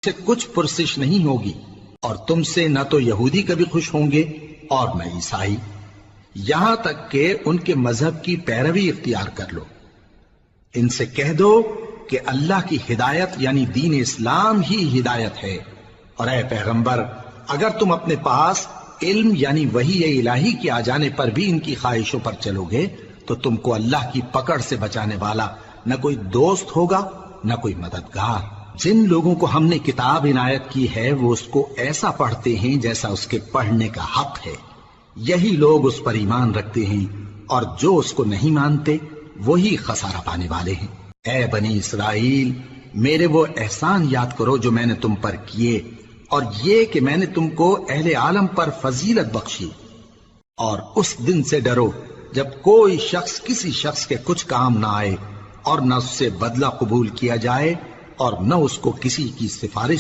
سے کچھ پرسش نہیں ہوگی، اور تم سے نہ تو یہودی کبھی خوش ہوں گے اور نہ عیسائی، یہاں تک کہ ان کے مذہب کی پیروی اختیار کر لو۔ ان سے کہہ دو کہ اللہ کی ہدایت یعنی دین اسلام ہی ہدایت ہے، اور اے پیغمبر اگر تم اپنے پاس علم یعنی وحی الہی کے آ جانے پر بھی ان کی خواہشوں پر چلو گے تو تم کو اللہ کی پکڑ سے بچانے والا نہ کوئی دوست ہوگا نہ کوئی مددگار۔ جن لوگوں کو ہم نے کتاب عنایت کی ہے وہ اس کو ایسا پڑھتے ہیں جیسا اس کے پڑھنے کا حق ہے، یہی لوگ اس پر ایمان رکھتے ہیں، اور جو اس کو نہیں مانتے وہی خسارہ پانے والے ہیں۔ اے بنی اسرائیل، میرے وہ احسان یاد کرو جو میں نے تم پر کیے، اور یہ کہ میں نے تم کو اہل عالم پر فضیلت بخشی، اور اس دن سے ڈرو جب کوئی شخص کسی شخص کے کچھ کام نہ آئے، اور نہ اس سے بدلہ قبول کیا جائے، اور نہ اس کو کسی کی سفارش